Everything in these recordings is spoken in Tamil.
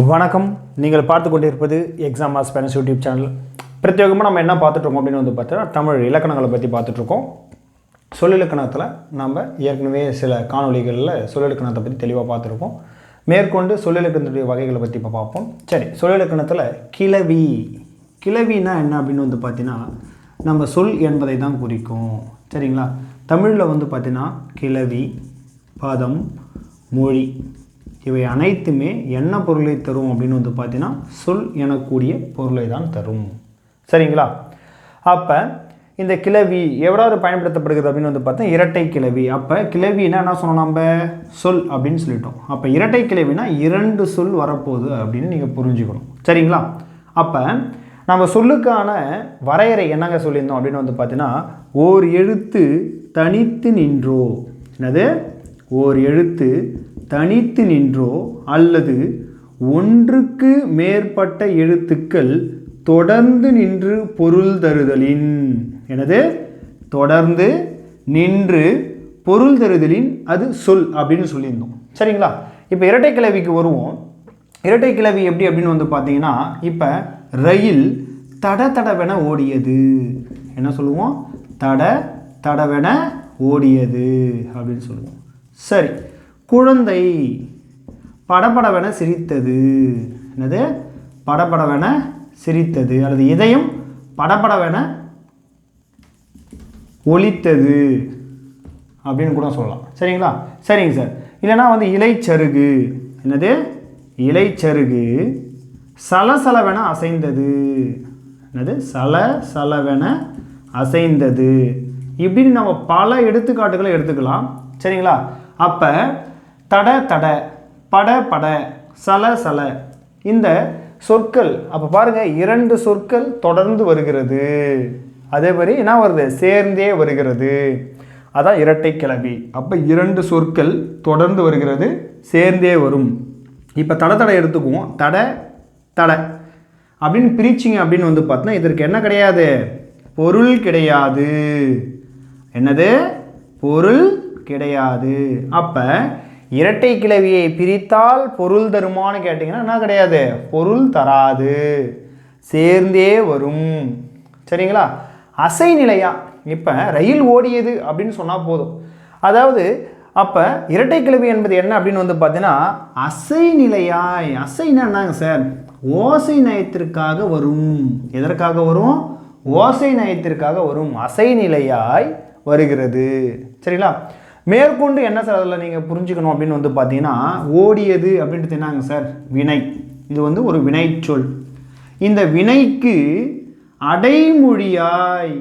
வணக்கம். நீங்கள் பார்த்து கொண்டிருப்பது exam mass parents YouTube channel. பிரத்யேகமாக நம்ம என்ன பார்த்துட்ருக்கோம் அப்படின்னு வந்து பார்த்தீங்கன்னா தமிழ் இலக்கணங்களை பற்றி பார்த்துட்ருக்கோம். சொல்லிலக்கணத்தில் நம்ம ஏற்கனவே சில காணொலிகளில் சொல்லிலக்கணத்தை பற்றி தெளிவாக பார்த்துருக்கோம். மேற்கொண்டு சொல்லிலக்கணத்துடைய வகைகளை பற்றி இப்போ பார்ப்போம். சரி, சொல்லிலக்கணத்தில் கிளவினா என்ன அப்படின்னு வந்து பார்த்தீங்கன்னா நம்ம சொல் என்பதை தான் குறிக்கும். சரிங்களா? தமிழில் வந்து பார்த்தீங்கன்னா கிளவி, பதம், மொழி இவை அனைத்துமே என்ன பொருளை தரும் அப்படின்னு வந்து பார்த்தீங்கன்னா சொல் எனக்கூடிய பொருளை தான் தரும். சரிங்களா? அப்போ இந்த கிளவி எவ்வளவு பயன்படுத்தப்படுகிறது அப்படின்னு வந்து பார்த்தா இரட்டை கிளவி. அப்போ கிளவினா என்ன சொன்னோம், நம்ம சொல் அப்படின்னு சொல்லிட்டோம். அப்போ இரட்டை கிளவினா இரண்டு சொல் வரப்போகுது அப்படின்னு நீங்கள் புரிஞ்சுக்கணும். சரிங்களா? அப்போ நம்ம சொல்லுக்கான வரையறை என்னங்க சொல்லியிருந்தோம் அப்படின்னு வந்து பார்த்தீங்கன்னா ஓர் எழுத்து தனித்து நின்றோ, என்னது ஓர் எழுத்து தனித்து நின்றோ அல்லது ஒன்றுக்கு மேற்பட்ட எழுத்துக்கள் தொடர்ந்து நின்று பொருள் தருதலின், எனது தொடர்ந்து நின்று பொருள் தருதலின் அது சொல் அப்படின்னு சொல்லியிருந்தோம். சரிங்களா? இப்போ இரட்டை கிளவிக்கு வருவோம். இரட்டை கிளவி எப்படி அப்படின்னு வந்து பார்த்தீங்கன்னா இப்போ ரயில் தடவென ஓடியது, என்ன சொல்லுவோம், தடவென ஓடியது அப்படின்னு சொல்லுவோம். சரி, குழந்தை படபடவென சிரித்தது, என்னது படபடவென சிரித்தது, அல்லது இதயம் படபடவென ஒலித்தது அப்படின்னு கூட சொல்லலாம். சரிங்களா? சரிங்க சார். இல்லைன்னா வந்து இலைச்சருகு, என்னது இலைச்சருகு சலசலவென அசைந்தது, என்னது சலசலவென அசைந்தது, இப்படின்னு நம்ம பல எடுத்துக்காட்டுகளை எடுத்துக்கலாம். சரிங்களா? அப்போ தட பட சல இந்த சொற்கள் அப்போ பாருங்கள் இரண்டு சொற்கள் தொடர்ந்து வருகிறது, அதே மாதிரி என்ன வருது, சேர்ந்தே வருகிறது. அதான் இரட்டை கிளவி. அப்போ இரண்டு சொற்கள் தொடர்ந்து வருகிறது, சேர்ந்தே வரும். இப்போ தட எடுத்துக்குவோம். தட அப்படின்னு பிரிச்சிங்க அப்படின்னு வந்து பார்த்தோன்னா இதற்கு என்ன கிடையாது, பொருள் கிடையாது. என்னது பொருள் கிடையாது. அப்போ இரட்டை கிளவியை பிரித்தால் பொருள் தருமானு கேட்டிங்கன்னா என்ன கிடையாது, பொருள் தராது, சேர்ந்தே வரும். சரிங்களா? அசை நிலையா, இப்போ ரயில் ஓடியது அப்படின்னு சொன்னால் போதும். அதாவது அப்போ இரட்டை கிளவி என்பது என்ன அப்படின்னு வந்து பார்த்தீங்கன்னா அசை நிலையாய், அசைனா என்னங்க சார், ஓசை நயத்திற்காக வரும். எதற்காக வரும்? ஓசை நயத்திற்காக வரும். அசை நிலையாய் வருகிறது. சரிங்களா? மேற்கொண்டு என்ன சார் அதில் நீங்கள் புரிஞ்சுக்கணும் அப்படின்னு வந்து பார்த்தீங்கன்னா ஓடியது அப்படின்றது என்னங்க சார், வினை. இது வந்து ஒரு வினை சொல். இந்த வினைக்கு அடைமொழியாய்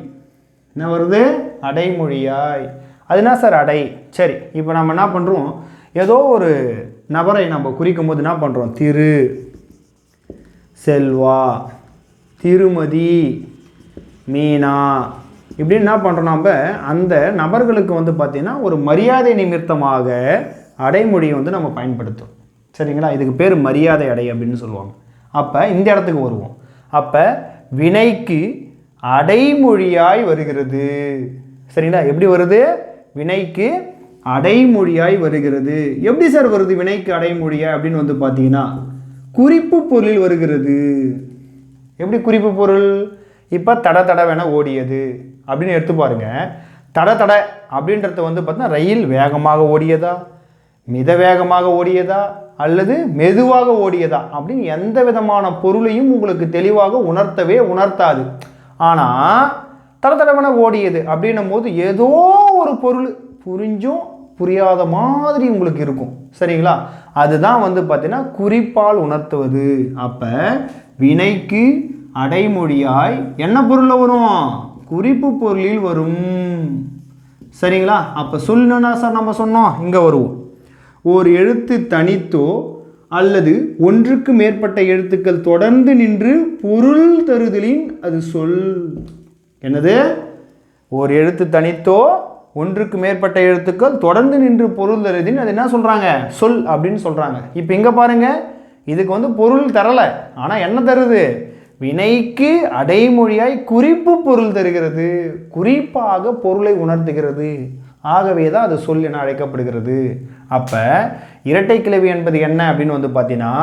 என்ன வருது, அடைமொழியாய். அது என்ன சார் அடை. சரி, இப்போ நம்ம என்ன பண்ணுறோம், ஏதோ ஒரு நபரை நம்ம குறிக்கும் போது என்ன பண்ணுறோம், திரு, செல்வா, திருமதி, மீனா இப்படின்னு என்ன பண்ணுறோம், நம்ம அந்த நபர்களுக்கு வந்து பார்த்திங்கன்னா ஒரு மரியாதை நிமித்தமாக அடைமொழியை வந்து நம்ம பயன்படுத்தும். சரிங்களா? இதுக்கு பேர் மரியாதை அடை அப்படின்னு சொல்லுவாங்க. அப்போ இந்த இடத்துக்கு வருவோம். அப்போ வினைக்கு அடைமொழியாய் வருகிறது. சரிங்களா? எப்படி வருது, வினைக்கு அடைமொழியாய் வருகிறது. எப்படி சார் வருது வினைக்கு அடைமொழியாய் அப்படின்னு வந்து பார்த்தீங்கன்னா குறிப்பு பொருளில் வருகிறது. எப்படி குறிப்பு பொருள், இப்போ தடவென ஓடியது அப்படின்னு எடுத்து பாருங்க. தட அப்படின்றத வந்து பார்த்தீங்கன்னா ரயில் வேகமாக ஓடியதா, மித வேகமாக ஓடியதா, அல்லது மெதுவாக ஓடியதா அப்படின்னு எந்த விதமான பொருளையும் உங்களுக்கு தெளிவாக உணர்த்தாது. ஆனால் தடவென ஓடியது அப்படின்னும் போது ஏதோ ஒரு பொருள் புரிஞ்சும் புரியாத மாதிரி உங்களுக்கு இருக்கும். சரிங்களா? அதுதான் வந்து பார்த்தீங்கன்னா குறிப்பால் உணர்த்துவது. அப்போ வினைக்கு அடைமொழியாய் என்ன பொருளில் வரும், குறிப்பு பொருளில் வரும். சரிங்களா? அப்போ சொல்லணும்னா சார் நம்ம சொன்னோம், இங்கே வருவோம். ஒரு எழுத்து தனித்தோ அல்லது ஒன்றுக்கு மேற்பட்ட எழுத்துக்கள் தொடர்ந்து நின்று பொருள் தருதலின் அது சொல். என்னது, ஒரு எழுத்து தனித்தோ ஒன்றுக்கு மேற்பட்ட எழுத்துக்கள் தொடர்ந்து நின்று பொருள் தருதின் அது என்ன சொல்கிறாங்க, சொல் அப்படின்னு சொல்கிறாங்க. இப்போ இங்கே பாருங்கள், இதுக்கு வந்து பொருள் தரலை, ஆனால் என்ன தருது, வினைக்கு அடைமொழியாய் குறிப்பு பொருள் தருகிறது, குறிப்பாக பொருளை உணர்த்துகிறது. ஆகவே தான் அது சொல் என அழைக்கப்படுகிறது. அப்போ இரட்டை கிளவி என்பது என்ன அப்படின்னு வந்து பார்த்தீங்கன்னா,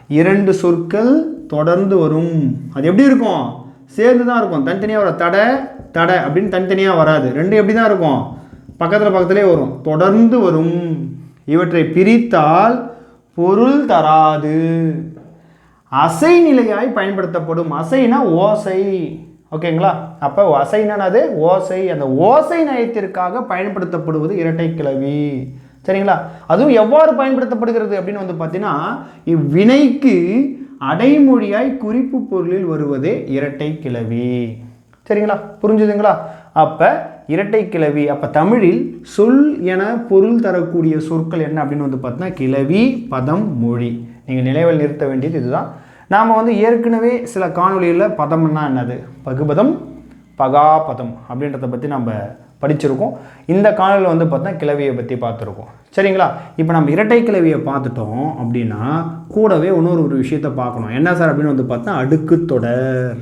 இரண்டு சொற்கள் தொடர்ந்து வரும். அது எப்படி இருக்கும்? சேர்ந்து தான் இருக்கும். தனித்தனியாக வரும். தடை தடை அப்படின்னு தனித்தனியாக வராது. ரெண்டு எப்படி தான் இருக்கும்? பக்கத்திலே வரும். தொடர்ந்து வரும். இவற்றை பிரித்தால் பொருள் தராது. அசை நிலையாய் பயன்படுத்தப்படும். அசைனா ஓசை. ஓகேங்களா? அப்போ அசைனானது ஓசை. அந்த ஓசை நயத்திற்காக பயன்படுத்தப்படுவது இரட்டை கிளவி. சரிங்களா? அதுவும் எவ்வாறு பயன்படுத்தப்படுகிறது அப்படின்னு வந்து பார்த்தீங்கன்னா, இவ்வினைக்கு அடைமொழியாய் குறிப்பு பொருளில் வருவதே இரட்டை கிளவி. சரிங்களா? புரிஞ்சுதுங்களா? அப்போ இரட்டை கிளவி. அப்போ தமிழில் சொல் என பொருள் தரக்கூடிய சொற்கள் என்ன அப்படின்னு வந்து பார்த்தீங்கன்னா, கிளவி, பதம், மொழி. நீங்கள் நினைவில் நிறுத்த வேண்டியது இதுதான். நாம் வந்து ஏற்கனவே சில காணொலியில் பதம்னா என்னது, பகுபதம், பகாபதம் அப்படின்றத பற்றி நம்ம படிச்சிருக்கோம். இந்த காணொலியில் வந்து பார்த்தா கிளவியை பற்றி பார்த்துருக்கோம். சரிங்களா? இப்போ நம்ம இரட்டை கிளவியை பார்த்துட்டோம் அப்படின்னா கூடவே இன்னொரு விஷயத்தை பார்க்கணும். என்ன சார் அப்படின்னு வந்து பார்த்தா அடுக்கு தொடர்.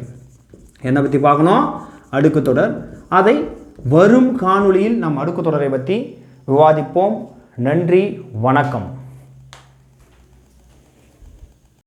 என்னை பற்றி பார்க்கணும்? அடுக்கு தொடர். அதை வரும் காணொலியில் நம் அடுக்கு தொடரை பற்றி விவாதிப்போம். நன்றி, வணக்கம்.